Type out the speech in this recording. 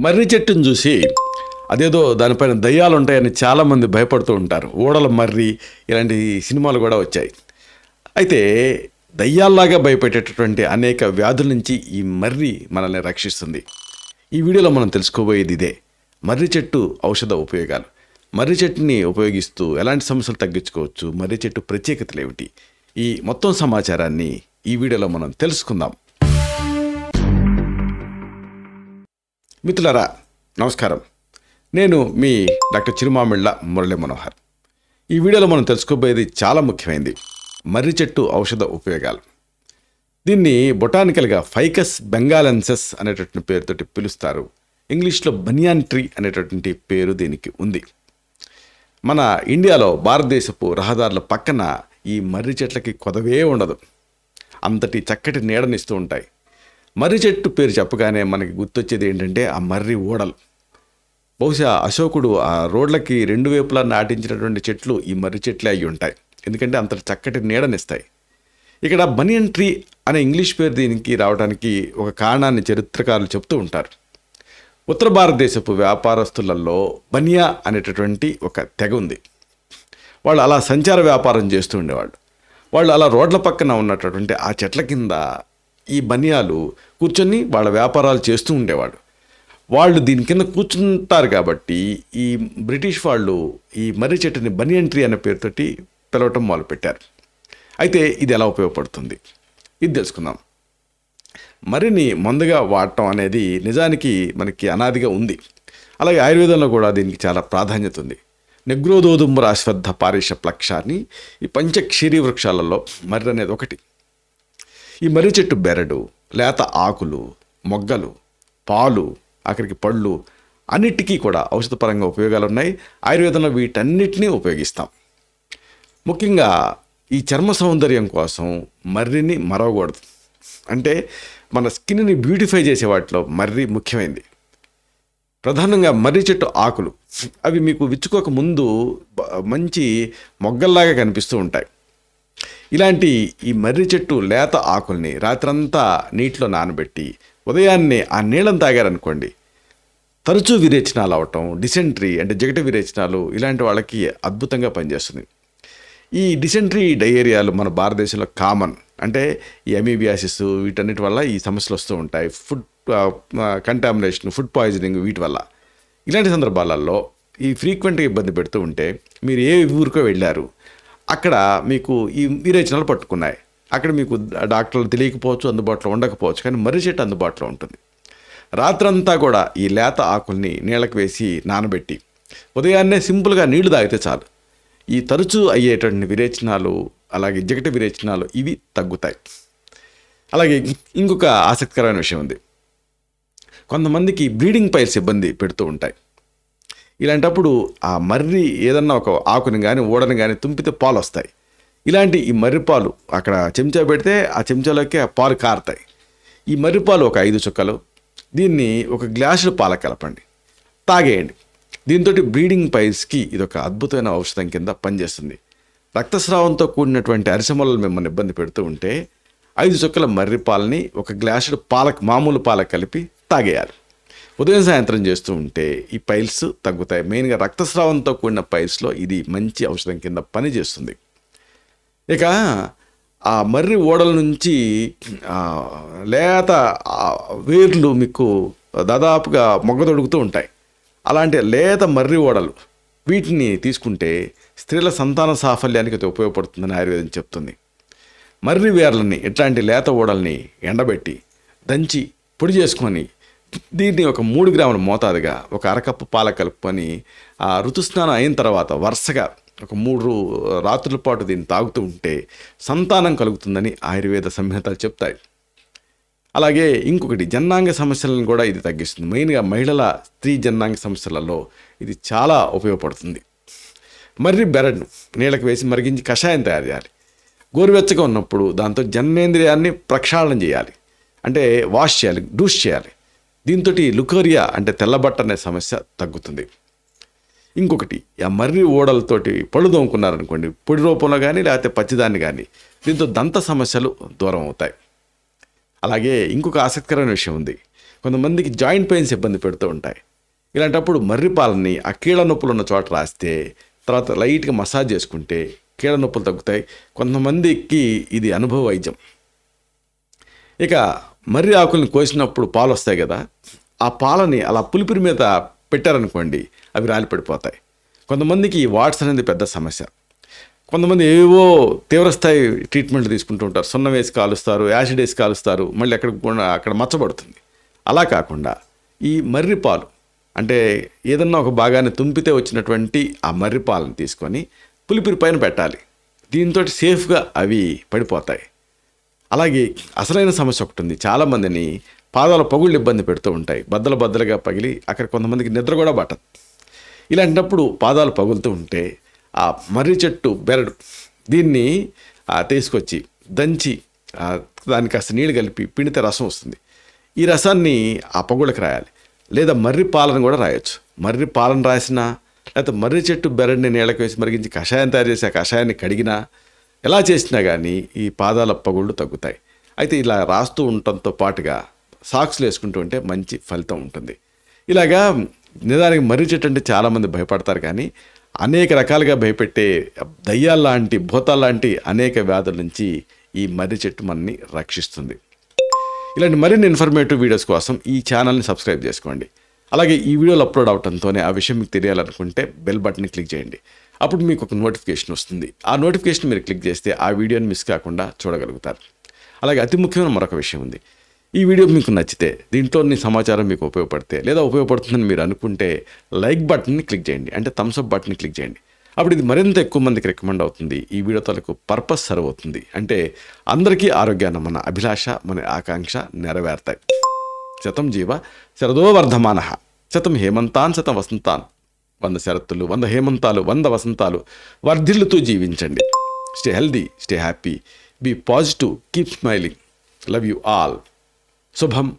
మర్రి చెట్టును చూసి అదేదో దానిపైన దయ్యాలు ఉంటాయని చాలామంది భయపడుతూ ఉంటారు. ఓడల మర్రి ఇలాంటి సినిమాలు కూడా వచ్చాయి. అయితే దయ్యాల్లాగా భయపెట్టేటటువంటి అనేక వ్యాధుల నుంచి ఈ మర్రి మనల్ని రక్షిస్తుంది. ఈ వీడియోలో మనం తెలుసుకోబోయేది ఇదే: మర్రి చెట్టు ఔషధ ఉపయోగాలు. మర్రి చెట్టుని ఉపయోగిస్తూ ఎలాంటి సమస్యలు తగ్గించుకోవచ్చు, మర్రి చెట్టు ప్రత్యేకతలు ఏమిటి, ఈ మొత్తం సమాచారాన్ని ఈ వీడియోలో మనం తెలుసుకుందాం. మిత్రులారా, నమస్కారం. నేను మీ డాక్టర్ చిరుమామిళ్ళ మురళీ మనోహర్. ఈ వీడియోలో మనం తెలుసుకోబోయేది చాలా ముఖ్యమైనది: మర్రి చెట్టు ఔషధ ఉపయోగాలు. దీన్ని బొటానికల్గా ఫైకస్ బెంగాలెన్సెస్ అనేటటువంటి పేరుతోటి పిలుస్తారు. ఇంగ్లీష్లో బనియాన్ ట్రీ అనేటటువంటి పేరు దీనికి ఉంది. మన ఇండియాలో భారతదేశపు రహదారుల పక్కన ఈ మర్రి చెట్లకి కొదవే ఉండదు. అంతటి చక్కటి నీడనిస్తూ ఉంటాయి. మర్రి చెట్టు పేరు చెప్పగానే మనకి గుర్తొచ్చేది ఏంటంటే ఆ మర్రి ఓడలు. బహుశా అశోకుడు ఆ రోడ్లకి రెండు వైపులా నాటించినటువంటి చెట్లు ఈ మర్రి చెట్లే అయి ఉంటాయి. ఎందుకంటే అంతటి చక్కటి నీడనిస్తాయి. ఇక్కడ బనియన్ ట్రీ అనే ఇంగ్లీష్ పేరు దీనికి రావడానికి ఒక కారణాన్ని చరిత్రకారులు చెప్తూ ఉంటారు. ఉత్తర భారతదేశపు వ్యాపారస్తులలో బనియా అనేటటువంటి ఒక తెగ ఉంది. వాళ్ళు అలా సంచార వ్యాపారం చేస్తూ ఉండేవాళ్ళు. వాళ్ళు అలా రోడ్ల పక్కన ఉన్నటువంటి ఆ చెట్ల కింద ఈ బనియాలు కూర్చొని వాళ్ళ వ్యాపారాలు చేస్తూ ఉండేవాడు. వాళ్ళు దీని కింద కూర్చుంటారు కాబట్టి ఈ బ్రిటిష్ వాళ్ళు ఈ మర్రి చెట్టుని బనియన్ ట్రీ అనే పేరుతోటి పిలవటం మొదలుపెట్టారు. అయితే ఇది ఎలా ఉపయోగపడుతుంది ఇది తెలుసుకుందాం. మర్రిని మందుగా వాడటం అనేది నిజానికి మనకి అనాదిగా ఉంది. అలాగే ఆయుర్వేదంలో కూడా దీనికి చాలా ప్రాధాన్యత ఉంది. నెగ్రోదోదుంబర అశ్వత్థ పారిష ప్లక్షాన్ని ఈ పంచక్షీరీ వృక్షాలలో మర్రి అనేది ఒకటి. ఈ మర్రి చెట్టు బెరడు, లేత ఆకులు, మొగ్గలు, పాలు, ఆఖరికి పళ్ళు అన్నిటికీ కూడా ఔషధపరంగా ఉపయోగాలు ఉన్నాయి. ఆయుర్వేదంలో వీటన్నిటినీ ఉపయోగిస్తాం. ముఖ్యంగా ఈ చర్మ సౌందర్యం కోసం మర్రిని మరవకూడదు. అంటే మన స్కిన్ని బ్యూటిఫై చేసే వాటిలో మర్రి ముఖ్యమైనది. ప్రధానంగా మర్రి చెట్టు ఆకులు అవి మీకు విచ్చుకోక ముందు మంచి మొగ్గల్లాగా కనిపిస్తూ ఉంటాయి. ఇలాంటి ఈ మర్రి చెట్టు లేత ఆకుల్ని రాత్రంతా నీటిలో నానబెట్టి ఉదయాన్నే ఆ నీళ్ళని తాగారనుకోండి, తరచూ విరేచనాలు అవటం, డిసెంట్రీ అంటే జగట విరేచనాలు ఇలాంటి వాళ్ళకి అద్భుతంగా పనిచేస్తుంది. ఈ డిసెంట్రీ డయేరియాలు మన భారతదేశంలో కామన్. అంటే ఈ అమీబియాసిస్ వీటన్నిటి వల్ల ఈ సమస్యలు వస్తూ ఉంటాయి. ఫుడ్ కంటామినేషన్, ఫుడ్ పాయిజనింగ్ వీటి వల్ల. ఇలాంటి సందర్భాలలో ఈ ఫ్రీక్వెంట్గా ఇబ్బంది పెడుతూ ఉంటే మీరు ఏ ఊరికో వెళ్ళారు, అక్కడ మీకు ఈ విరేచనాలు పట్టుకున్నాయి. అక్కడ మీకు డాక్టర్లు తెలియకపోవచ్చు, అందుబాటులో ఉండకపోవచ్చు, కానీ మర్రి చెట్టు అందుబాటులో ఉంటుంది. రాత్రంతా కూడా ఈ లేత ఆకుల్ని నీళ్ళకి వేసి నానబెట్టి ఉదయాన్నే సింపుల్గా నీళ్లు తాగితే చాలు. ఈ తరచూ అయ్యేటువంటి విరేచనాలు, అలాగే జగట విరేచనాలు ఇవి తగ్గుతాయి. అలాగే ఇంకొక ఆసక్తికరమైన విషయం ఉంది. కొంతమందికి బ్లీడింగ్ పైల్స్ ఇబ్బంది పెడుతూ ఉంటాయి. ఇలాంటప్పుడు ఆ మర్రి ఏదన్నా ఒక ఆకుని కానీ ఓడని కానీ తుంపితే పాలు వస్తాయి. ఇలాంటి ఈ మర్రి పాలు అక్కడ చెంచా పెడితే ఆ చెంచాలోకి ఆ పాలు కారుతాయి. ఈ మర్రి పాలు ఒక 5 చుక్కలు, దీన్ని ఒక గ్లాసులో పాలకు కలపండి, తాగేయండి. దీంతో బ్లీడింగ్ పైల్స్కి ఇదొక అద్భుతమైన ఔషధం కింద పనిచేస్తుంది. రక్తస్రావంతో కూడినటువంటి అరిసెమలలు మిమ్మల్ని ఇబ్బంది పెడుతూ ఉంటే 5 చుక్కల మర్రి పాలని ఒక గ్లాసుడు పాలకు, మామూలు పాలకు కలిపి తాగేయాలి. ఉదయం సాయంత్రం చేస్తూ ఉంటే ఈ పైల్స్ తగ్గుతాయి. మెయిన్గా రక్తస్రావంతో కూడిన పైల్స్లో ఇది మంచి ఔషధం కింద పనిచేస్తుంది. ఇక ఆ మర్రి ఓడల నుంచి లేత వేర్లు మీకు దాదాపుగా మొగ్గ తొడుగుతూ ఉంటాయి. అలాంటి లేత మర్రి ఓడలు వీటిని తీసుకుంటే స్త్రీల సంతాన సాఫల్యానికి అది ఉపయోగపడుతుందని ఆయుర్వేదం చెప్తుంది. మర్రి వేర్లని, ఇట్లాంటి లేత ఓడల్ని ఎండబెట్టి దంచి పొడి చేసుకొని దీన్ని ఒక 3 గ్రాముల మోతాదుగా ఒక అరకప్పు పాల కలుపుకొని ఆ ఋతుస్నానం అయిన తర్వాత వరుసగా ఒక 3 రాత్రుల పాటు దీన్ని తాగుతూ ఉంటే సంతానం కలుగుతుందని ఆయుర్వేద సంహితలు చెప్తాయి. అలాగే ఇంకొకటి, జన్నాంగ సమస్యలను కూడా ఇది తగ్గిస్తుంది. మెయిన్గా మహిళల స్త్రీ జన్నాంగ సమస్యలలో ఇది చాలా ఉపయోగపడుతుంది. మర్రి బెరడ్ను నీళ్ళకి వేసి మరిగించి కషాయం తయారు చేయాలి. గోరువెచ్చగా ఉన్నప్పుడు దాంతో జననేంద్రియాన్ని ప్రక్షాళన చేయాలి, అంటే వాష్ చేయాలి, డూష్ చేయాలి. దీంతో లుకోరియా అంటే తెల్లబట్ట అనే సమస్య తగ్గుతుంది. ఇంకొకటి, ఆ మర్రి ఓడలతోటి పళ్ళు తోముకున్నారనుకోండి, పొడి రూపంలో కానీ లేకపోతే పచ్చిదాన్ని కానీ, దీంతో దంత సమస్యలు దూరం అవుతాయి. అలాగే ఇంకొక ఆసక్తికరమైన విషయం ఉంది. కొంతమందికి జాయింట్ పెయిన్స్ ఇబ్బంది పెడుతూ ఉంటాయి. ఇలాంటప్పుడు మర్రి పాలని ఆ కీళ్ళ నొప్పులు ఉన్న చోట రాస్తే తర్వాత లైట్గా మసాజ్ చేసుకుంటే కీళ్ళ నొప్పులు తగ్గుతాయి. కొంతమందికి ఇది అనుభవ వైద్యం. ఇక మర్రి ఆకుల్ని కోసినప్పుడు పాలు వస్తాయి కదా, ఆ పాలని అలా పులిపిరి మీద పెట్టారనుకోండి, అవి రాలిపడిపోతాయి. కొంతమందికి ఈ వాట్స్ అనేది పెద్ద సమస్య. కొంతమంది ఏవో తీవ్రస్థాయి ట్రీట్మెంట్లు తీసుకుంటూ ఉంటారు. సున్నం వేసి కాలుస్తారు, యాసిడ్ వేసి కాలుస్తారు, మళ్ళీ అక్కడ మచ్చబడుతుంది. అలా కాకుండా ఈ మర్రి పాలు అంటే ఏదన్నా ఒక భాగాన్ని తుంపితే వచ్చినటువంటి ఆ మర్రి పాలను తీసుకొని పులిపిరి పైన పెట్టాలి. దీంతో సేఫ్గా అవి పడిపోతాయి. అలాగే అసలైన సమస్య ఒకటి ఉంది. చాలామందిని పాదాల పగుళ్ళు ఇబ్బంది పెడుతూ ఉంటాయి. బద్దలుగా పగిలి అక్కడ కొంతమందికి నిద్ర కూడా పట్టదు. ఇలాంటప్పుడు పాదాలు పగులుతూ ఉంటే ఆ మర్రి చెట్టు బెరడు దీన్ని తీసుకొచ్చి దంచి దానికి కాస్త నీళ్ళు కలిపి పిండితే రసం వస్తుంది. ఈ రసాన్ని ఆ పగుళ్ళకి రాయాలి. లేదా మర్రి పాలను కూడా రాయొచ్చు. మర్రి పాలను రాసినా లేకపోతే మర్రి చెట్టు బెరడిని నీళ్ళకి వేసి మరిగించి కషాయం తయారు చేసి ఆ కషాయాన్ని కడిగినా ఎలా చేసినా కానీ ఈ పాదాల పగుళ్ళు తగ్గుతాయి. అయితే ఇలా రాస్తూ ఉండటంతో పాటుగా సాక్స్లు వేసుకుంటూ ఉంటే మంచి ఫలితం ఉంటుంది. ఇలాగా నిజానికి మర్రి చెట్టు అంటే చాలామంది భయపడతారు, కానీ అనేక రకాలుగా భయపెట్టే దయ్యాల్లాంటి భూతాల్లాంటి అనేక వ్యాధుల నుంచి ఈ మర్రి చెట్టు మనని రక్షిస్తుంది. ఇలాంటి మరిన్ని ఇన్ఫర్మేటివ్ వీడియోస్ కోసం ఈ ఛానల్ని సబ్స్క్రైబ్ చేసుకోండి. అలాగే ఈ వీడియోలు అప్లోడ్ అవడంతోనే ఆ విషయం మీకు తెలియాలనుకుంటే బెల్ బటన్ని క్లిక్ చేయండి. అప్పుడు మీకు ఒక నోటిఫికేషన్ వస్తుంది. ఆ నోటిఫికేషన్ మీరు క్లిక్ చేస్తే ఆ వీడియోని మిస్ కాకుండా చూడగలుగుతారు. అలాగే అతి ముఖ్యమైన మరొక విషయం ఉంది. ఈ వీడియో మీకు నచ్చితే, దీంట్లోని సమాచారం మీకు ఉపయోగపడితే లేదా ఉపయోగపడుతుందని మీరు అనుకుంటే లైక్ బటన్ని క్లిక్ చేయండి, అంటే థమ్స్ అప్ బటన్ని క్లిక్ చేయండి. అప్పుడు ఇది మరింత ఎక్కువ మందికి రికమెండ్ అవుతుంది. ఈ వీడియో తాలూకు పర్పస్ సర్వ్ అవుతుంది. అంటే అందరికీ ఆరోగ్యాన్ని మన అభిలాష మన ఆకాంక్ష నెరవేరుతాయి. శతం జీవ శరదో వర్ధమానః, శతం హేమంతాన్ శతం వసంతాన్, 100 శరత్తులు 100 హేమంతాలు 100 వసంతాలు వర్ధిల్లుతూ జీవించండి. Stay healthy, stay happy, be positive, keep smiling. Love you all. శుభం.